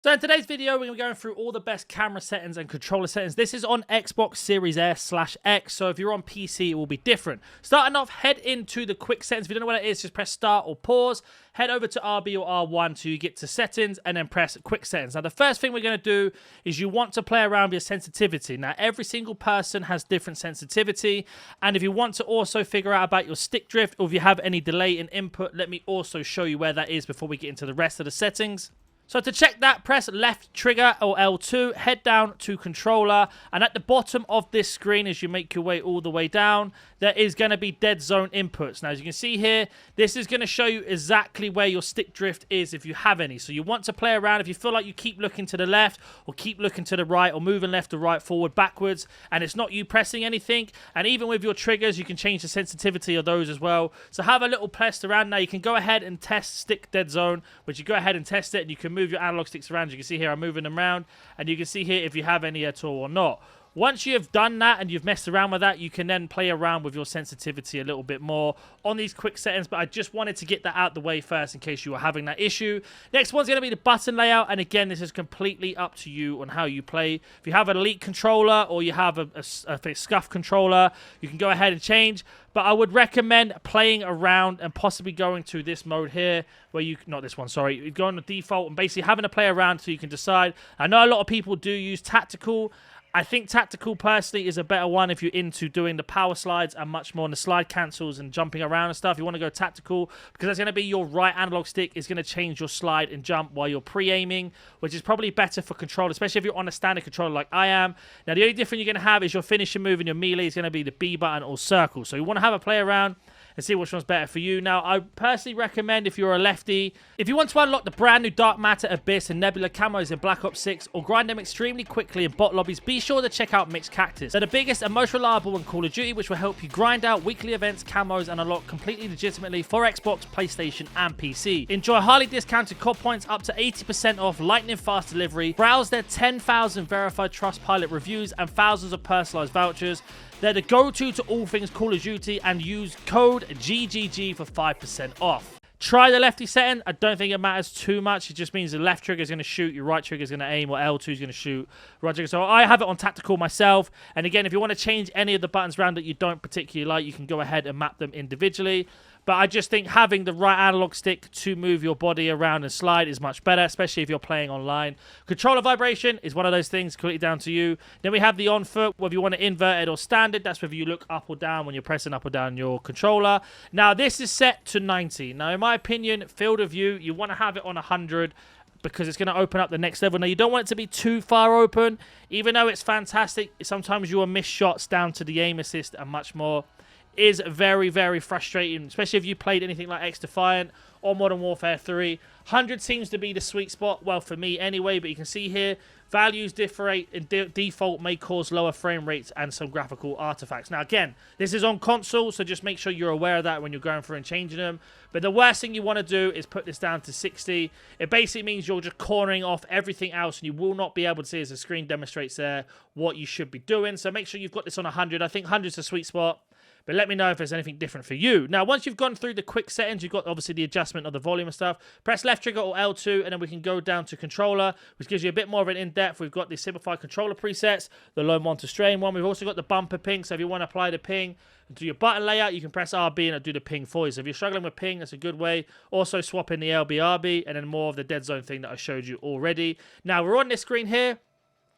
So in today's video, we're going to be going through all the best camera settings and controller settings. This is on Xbox Series S/X, so if you're on PC, it will be different. Starting off, head into the quick settings. If you don't know what it is, just press start or pause. Head over to RB or R1 to get to settings, and then press quick settings. Now, the first thing we're going to do is you want to play around with your sensitivity. Now, every single person has different sensitivity, and if you want to also figure out about your stick drift, or if you have any delay in input, let me also show you where that is before we get into the rest of the settings. So to check that, press left trigger or L2, head down to controller, and at the bottom of this screen, as you make your way all the way down, there is going to be dead zone inputs. Now, as you can see here, this is going to show you exactly where your stick drift is if you have any. So you want to play around. If you feel like you keep looking to the left or keep looking to the right or moving left or right, forward, backwards, and it's not you pressing anything, and even with your triggers, you can change the sensitivity of those as well. So have a little test around. Now, you can go ahead and test stick dead zone, which you go ahead and test it, and you can move your analog sticks around. You can see here I'm moving them around, and you can see here if you have any at all or not. Once you have done that and you've messed around with that, you can then play around with your sensitivity a little bit more on these quick settings, but I just wanted to get that out the way first in case you were having that issue. Next one's going to be the button layout, and again, this is completely up to you on how you play. If you have an Elite controller or you have a SCUF controller, you can go ahead and change, but I would recommend playing around and possibly going to this mode here where you, not this one, sorry, you go on the default and basically having to play around so you can decide. I know a lot of people do use tactical. I think tactical personally is a better one if you're into doing the power slides and much more on the slide cancels and jumping around and stuff. You want to go tactical because that's going to be your right analog stick is going to change your slide and jump while you're pre-aiming, which is probably better for control, especially if you're on a standard controller like I am. Now, the only difference you're going to have is your finishing move and your melee is going to be the B button or circle. So you want to have a play around and see which one's better for you. Now, I personally recommend if you're a lefty, if you want to unlock the brand new Dark Matter, Abyss, and Nebula camos in Black Ops 6 or grind them extremely quickly in bot lobbies, be sure to check out Mixed Cactus. They're the biggest and most reliable in Call of Duty, which will help you grind out weekly events, camos, and unlock completely legitimately for Xbox, PlayStation, and PC. Enjoy highly discounted COD points up to 80% off, lightning fast delivery, browse their 10,000 verified Trustpilot reviews, and thousands of personalized vouchers. They're the go-to to all things Call of Duty, and use code GGG for 5% off. Try the lefty setting. I don't think it matters too much. It just means the left trigger is going to shoot, your right trigger is going to aim, or L2 is going to shoot, right trigger. So I have it on tactical myself. And again, if you want to change any of the buttons around that you don't particularly like, you can go ahead and map them individually. But I just think having the right analog stick to move your body around and slide is much better, especially if you're playing online. Controller vibration is one of those things, completely down to you. Then we have the on foot, whether you want it inverted or standard. That's whether you look up or down when you're pressing up or down your controller. Now, this is set to 90. Now, in my opinion, field of view, you want to have it on 100 because it's going to open up the next level. Now, you don't want it to be too far open. Even though it's fantastic, sometimes you will miss shots down to the aim assist and much more. Is very, very frustrating, especially if you played anything like X-Defiant or Modern Warfare 3. 100 seems to be the sweet spot, well, for me anyway, but you can see here, values differentiate and default may cause lower frame rates and some graphical artifacts. Now, again, this is on console, so just make sure you're aware of that when you're going through and changing them. But the worst thing you want to do is put this down to 60. It basically means you're just cornering off everything else, and you will not be able to see, as the screen demonstrates there, what you should be doing. So make sure you've got this on 100. I think 100 is a sweet spot. But let me know if there's anything different for you. Now, once you've gone through the quick settings, you've got obviously the adjustment of the volume and stuff. Press left trigger or L2, and then we can go down to controller, which gives you a bit more of an in-depth. We've got the simplified controller presets, the low monitor strain one. We've also got the bumper ping, so if you want to apply the ping and do your button layout, you can press RB and it'll do the ping for you. So if you're struggling with ping, that's a good way. Also swap in the LBRB, and then more of the dead zone thing that I showed you already. Now, we're on this screen here.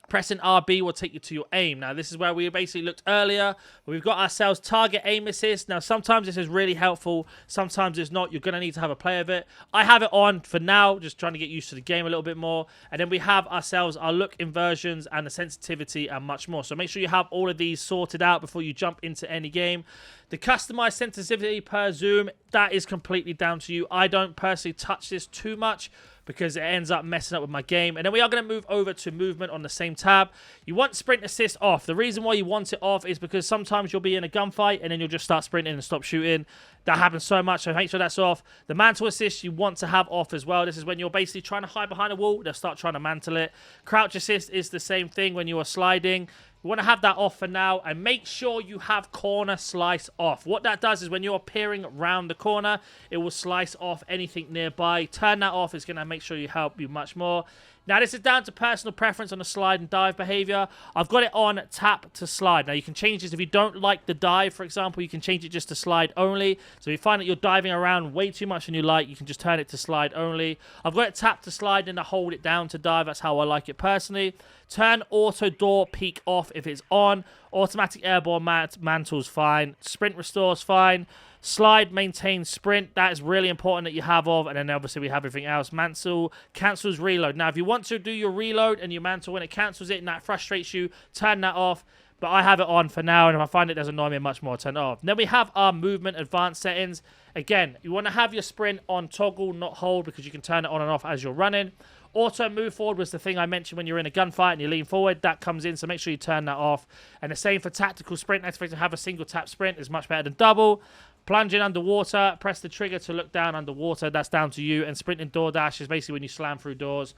Pressing RB will take you to your aim. Now, this is where we basically looked earlier. We've got ourselves target aim assist. Now, sometimes this is really helpful. Sometimes it's not. You're going to need to have a play of it. I have it on for now, just trying to get used to the game a little bit more. And then we have ourselves our look inversions and the sensitivity and much more. So make sure you have all of these sorted out before you jump into any game. The customized sensitivity per zoom, that is completely down to you. I don't personally touch this too much because it ends up messing up with my game. And then we are going to move over to movement on the same tab. You want sprint assist off. The reason why you want it off is because sometimes you'll be in a gunfight and then you'll just start sprinting and stop shooting. That happens so much, so make sure that's off. The mantle assist you want to have off as well. This is when you're basically trying to hide behind a wall. They'll start trying to mantle it. Crouch assist is the same thing when you are sliding. You want to have that off for now, and make sure you have corner slice off. What that does is when you're peering around the corner, it will slice off anything nearby. Turn that off. It's going to make sure you help you much more. Now, this is down to personal preference on the slide and dive behavior. I've got it on tap to slide. Now, you can change this. If you don't like the dive, for example, you can change it just to slide only. So if you find that you're diving around way too much than you like, you can just turn it to slide only. I've got it tap to slide and I hold it down to dive. That's how I like it personally. Turn auto door peak off if it's on. Automatic airborne mantle's fine. Sprint restore's fine. Slide, maintain, sprint. That is really important that you have of. And then obviously we have everything else. Mantle cancels reload. Now, if you want to do your reload and your mantle when it cancels it and that frustrates you, turn that off. But I have it on for now, and if I find it does annoy me much more, I'll turn it off. Then we have our movement advanced settings. Again, you want to have your sprint on toggle, not hold, because you can turn it on and off as you're running. Auto move forward was the thing I mentioned when you're in a gunfight and you lean forward. That comes in, so make sure you turn that off. And the same for tactical sprint. Activate to have a single tap sprint is much better than double. Plunging underwater, press the trigger to look down underwater. That's down to you. And sprinting door dash is basically when you slam through doors.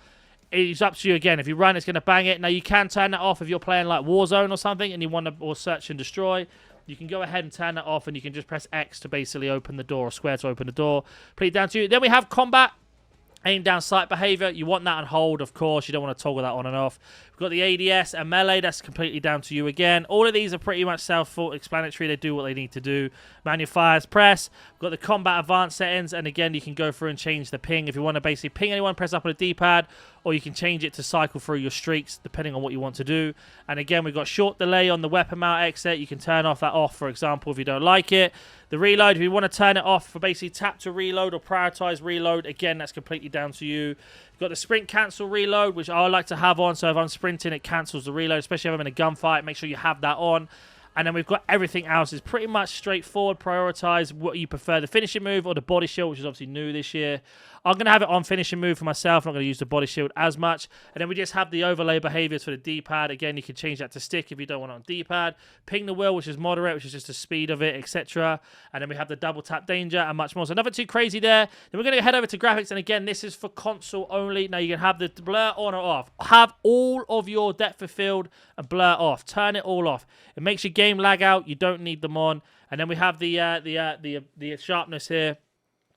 It's up to you again. If you run, it's going to bang it. Now, you can turn that off if you're playing like Warzone or something and you want to, or search and destroy. You can go ahead and turn that off and you can just press X to basically open the door or square to open the door. Pretty down to you. Then we have combat. Aim down sight behavior. You want that on hold, of course. You don't want to toggle that on and off. We've got the ADS and melee. That's completely down to you again. All of these are pretty much self-explanatory. They do what they need to do. Manual fires, press. We've got the combat advanced settings. And again, you can go through and change the ping. If you want to basically ping anyone, press up on the D-pad. Or you can change it to cycle through your streaks, depending on what you want to do. And again, we've got short delay on the weapon mount exit. You can turn off that off, for example, if you don't like it. The reload, if you want to turn it off for basically tap to reload or prioritize reload, again, that's completely down to you. You've got the sprint cancel reload, which I like to have on. So if I'm sprinting, it cancels the reload, especially if I'm in a gunfight. Make sure you have that on. And then we've got everything else. It's pretty much straightforward. Prioritize what you prefer, the finishing move or the body shield, which is obviously new this year. I'm going to have it on finishing move for myself. I'm not going to use the body shield as much. And then we just have the overlay behaviors for the D-pad. Again, you can change that to stick if you don't want it on D-pad. Ping the wheel, which is moderate, which is just the speed of it, etc. And then we have the double tap danger and much more. So nothing too crazy there. Then we're going to head over to graphics. And again, this is for console only. Now you can have the blur on or off. Have all of your depth of field and blur off. Turn it all off. It makes your game lag out. You don't need them on. And then we have the sharpness here.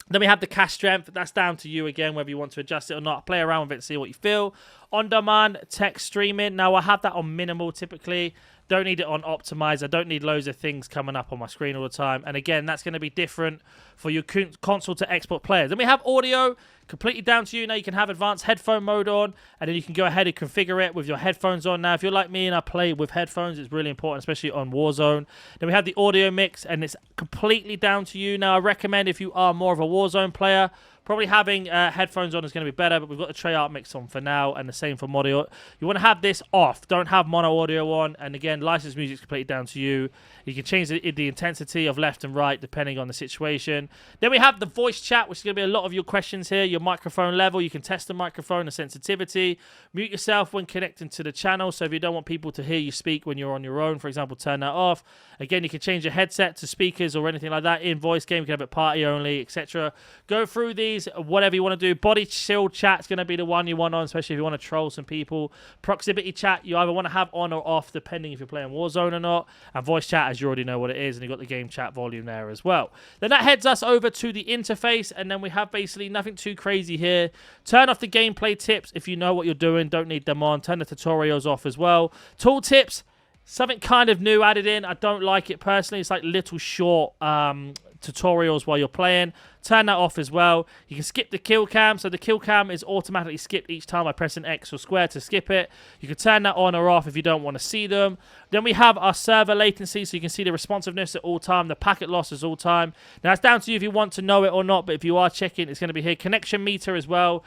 Then we have the cast strength. That's down to you again, whether you want to adjust it or not. Play around with it and see what you feel. On-demand text streaming. Now, I have that on minimal typically. Don't need it on optimize. I don't need loads of things coming up on my screen all the time. And again, that's going to be different for your console to Xbox players. Then we have audio, completely down to you. Now you can have advanced headphone mode on, and then you can go ahead and configure it with your headphones on. Now, if you're like me and I play with headphones, it's really important, especially on Warzone. Then we have the audio mix, and it's completely down to you. Now, I recommend if you are more of a Warzone player, probably having headphones on is going to be better, but we've got the Treyarch mix on for now, and the same for mono. You want to have this off. Don't have mono audio on. And again, licensed music is completely down to you. You can change the intensity of left and right depending on the situation. Then we have the voice chat, which is going to be a lot of your questions here. Your microphone level. You can test the microphone, the sensitivity. Mute yourself when connecting to the channel. So if you don't want people to hear you speak when you're on your own, for example, turn that off. Again, you can change your headset to speakers or anything like that. In voice game, you can have it party only, etc. Go through these, whatever you want to do. Body shield chat is going to be the one you want on, especially if you want to troll some people. Proximity chat, you either want to have on or off, depending if you're playing Warzone or not. And voice chat, as you already know what it is, and you've got the game chat volume there as well. Then that heads us over to the interface, and then we have basically nothing too crazy here. Turn off the gameplay tips if you know what you're doing. Don't need them on. Turn the tutorials off as well. Tool tips. Something kind of new added in. I don't like it personally. It's like little short tutorials while you're playing. Turn that off as well. You can skip the kill cam. So the kill cam is automatically skipped each time by pressing X or square to skip it. You can turn that on or off if you don't want to see them. Then we have our server latency, so you can see the responsiveness at all time, the packet loss is all time. Now, it's down to you if you want to know it or not, but if you are checking, it's going to be here. Connection meter as well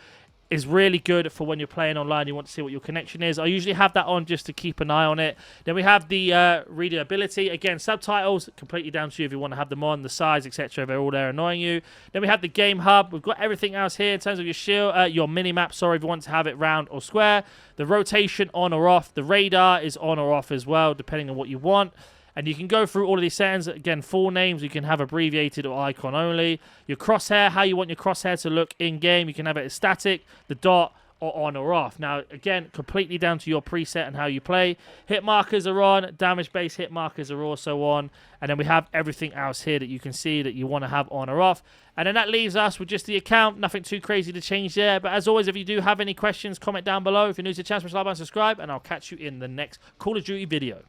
is really good for when you're playing online. You want to see what your connection is. I usually have that on just to keep an eye on it. Then we have the readability. Again, subtitles, completely down to you if you want to have them on, the size, etc. They're all there annoying you. Then we have the game hub. We've got everything else here in terms of your shield, your mini-map, sorry, if you want to have it round or square. The rotation on or off. The radar is on or off as well, depending on what you want. And you can go through all of these settings. Again, full names, you can have abbreviated or icon only. Your crosshair, how you want your crosshair to look in-game. You can have it as static, the dot, or on or off. Now, again, completely down to your preset and how you play. Hit markers are on. Damage-based hit markers are also on. And then we have everything else here that you can see that you want to have on or off. And then that leaves us with just the account. Nothing too crazy to change there. But as always, if you do have any questions, comment down below. If you're new to the channel, smash the like button, subscribe. And I'll catch you in the next Call of Duty video.